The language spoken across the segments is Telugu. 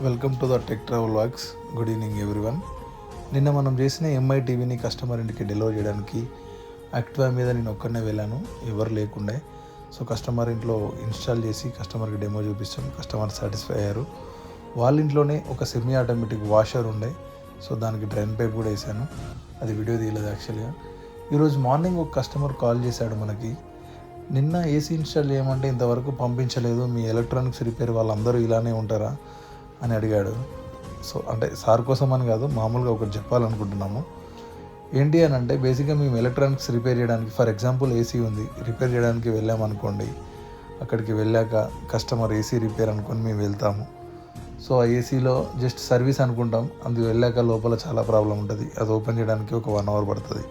Welcome to the tech travel walks. Good evening everyone. నిన్న మనం చేసిన ఎంఐ టీవీని కస్టమర్ ఇంటికి డెలివరీ చేయడానికి యాక్టివా మీద నేను ఒక్కనే వెళ్ళాను, ఎవరు లేకుండే. సో కస్టమర్ ఇంట్లో ఇన్స్టాల్ చేసి కస్టమర్కి డెమో చూపిస్తాం. కస్టమర్ సాటిస్ఫై అయ్యారు. వాళ్ళ ఇంట్లోనే ఒక సెమీ ఆటోమేటిక్ వాషర్ ఉండే, సో దానికి డ్రైన్ పైప్ కూడా వేసాను. అది వీడియో తీయలేదు యాక్చువల్గా. ఈరోజు మార్నింగ్ ఒక కస్టమర్ కాల్ చేశాడు మనకి. నిన్న ఏసీ ఇన్స్టాల్ చేయమంటే ఇంతవరకు పంపించలేదు, మీ ఎలక్ట్రానిక్స్ రిపేర్ వాళ్ళందరూ ఇలానే ఉంటారా అని అడిగాడు. సో అంటే సార్ కోసం అని కాదు, మామూలుగా ఒకటి చెప్పాలనుకుంటున్నాము. ఏంటి అని అంటే బేసిక్గా మేము ఎలక్ట్రానిక్స్ రిపేర్ చేయడానికి, ఫర్ ఎగ్జాంపుల్ ఏసీ ఉంది, రిపేర్ చేయడానికి వెళ్ళామనుకోండి. అక్కడికి వెళ్ళాక కస్టమర్ ఏసీ రిపేర్ అనుకొని మేము వెళ్తాము. సో ఆ ఏసీలో జస్ట్ సర్వీస్ అనుకుంటాం, అందుకు వెళ్ళాక లోపల చాలా ప్రాబ్లం ఉంటుంది. అది ఓపెన్ చేయడానికి ఒక 1 అవర్ పడుతుంది.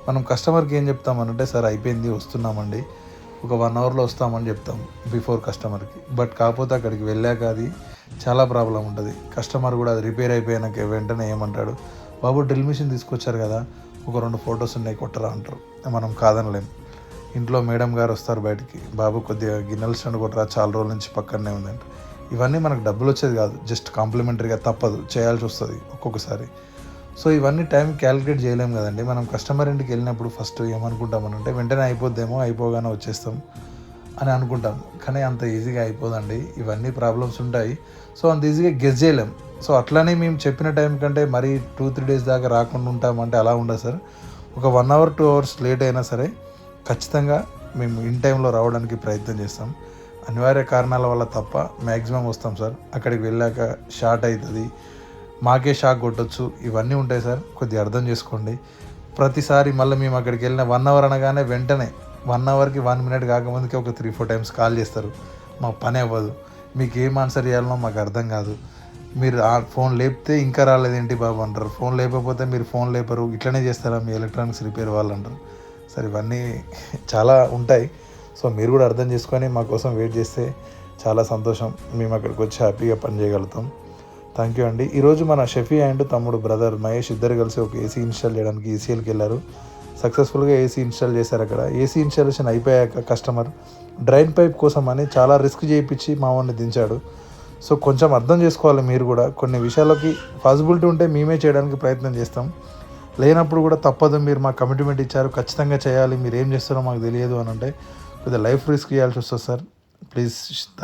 మనం కస్టమర్కి ఏం చెప్తామనంటే, సార్ అయిపోయింది వస్తున్నామండి, ఒక 1 అవర్లో వస్తామని చెప్తాం బిఫోర్ కస్టమర్కి. బట్ కాకపోతే అక్కడికి వెళ్ళాక అది చాలా ప్రాబ్లం ఉంటుంది. కస్టమర్ కూడా అది రిపేర్ అయిపోయాక వెంటనే ఏమంటాడు, బాబు డ్రిల్ మిషన్ తీసుకొచ్చారు కదా, ఒక 2 ఫొటోస్ ఉన్నాయి కొట్టరా అంటారు. మనం కాదనలేం. ఇంట్లో మేడం గారు వస్తారు బయటికి, బాబు కొద్దిగా గిన్నెల స్టాండ్ కొట్టరా, చాలా రోజుల నుంచి పక్కనే ఉందంట. ఇవన్నీ మనకు డబ్బులు వచ్చేది కాదు, జస్ట్ కాంప్లిమెంటరీగా తప్పదు, చేయాల్సి వస్తుంది ఒక్కొక్కసారి. సో ఇవన్నీ టైం క్యాలిక్యులేట్ చేయలేము కదండి. మనం కస్టమర్ ఇంటికి వెళ్ళినప్పుడు ఫస్ట్ ఏమనుకుంటామనంటే, వెంటనే అయిపోద్దేమో, అయిపోగానే వచ్చేస్తాం అని అనుకుంటాం. కానీ అంత ఈజీగా అయిపోదండి, ఇవన్నీ ప్రాబ్లమ్స్ ఉంటాయి. సో అంత ఈజీగా గెస్ చేయలేం. సో అట్లనే మేము చెప్పిన టైం కంటే మరీ 2-3 డేస్ దాకా రాకుండా ఉంటామంటే అలా ఉండదు సార్. ఒక 1 అవర్ 2 అవర్స్ లేట్ అయినా సరే ఖచ్చితంగా మేము ఇన్ టైంలో రావడానికి ప్రయత్నం చేస్తాం. అనివార్య కారణాల వల్ల తప్ప మ్యాక్సిమం వస్తాం సార్. అక్కడికి వెళ్ళాక షార్ట్ అవుతుంది, మాకే షాక్ కొట్టచ్చు, ఇవన్నీ ఉంటాయి సార్. కొద్దిగా అర్థం చేసుకోండి. ప్రతిసారి మళ్ళీ మేము అక్కడికి వెళ్ళిన 1 అవర్ అనగానే వెంటనే 1 అవర్కి 1 మినిట్ కాకముందుకే ఒక 3-4 టైమ్స్ కాల్ చేస్తారు. మాకు పని అవ్వదు, మీకు ఏం ఆన్సర్ చేయాలనో మాకు అర్థం కాదు. మీరు ఆ ఫోన్ లేపితే ఇంకా రాలేదేంటి బాబు అంటారు, ఫోన్ లేకపోతే మీరు ఫోన్ లేపరు, ఇట్లనే చేస్తారా మీ ఎలక్ట్రానిక్స్ రిపేర్ వాళ్ళు అంటారు. సరే ఇవన్నీ చాలా ఉంటాయి. సో మీరు కూడా అర్థం చేసుకొని మా కోసం వెయిట్ చేస్తే చాలా సంతోషం. మేము అక్కడికి వచ్చి హ్యాపీగా పని చేయగలుగుతాం. థ్యాంక్ యూ అండి. ఈరోజు మన షఫీ అండ్ తమ్ముడు బ్రదర్ మహేష్ ఇద్దరు కలిసి ఒక ఏసీ ఇన్స్టాల్ చేయడానికి ఈసీఎల్కి వెళ్ళారు. సక్సెస్ఫుల్గా ఏసీ ఇన్స్టాల్ చేశారు. అక్కడ ఏసీ ఇన్స్టాలేషన్ అయిపోయాక కస్టమర్ డ్రైన్ పైప్ కోసం అని చాలా రిస్క్ చేయించి మా వాడిని దించాడు. సో కొంచెం అర్థం చేసుకోవాలి మీరు కూడా. కొన్ని విషయాలకి పాసిబిలిటీ ఉంటే మేమే చేయడానికి ప్రయత్నం చేస్తాం, లేనప్పుడు కూడా తప్పదు. మీరు మాకు కమిట్మెంట్ ఇచ్చారు, ఖచ్చితంగా చేయాలి, మీరు ఏం చేస్తారో మాకు తెలియదు అని అంటే కొద్దిగా లైఫ్ రిస్క్ చేయాల్సి వస్తుంది సార్. ప్లీజ్.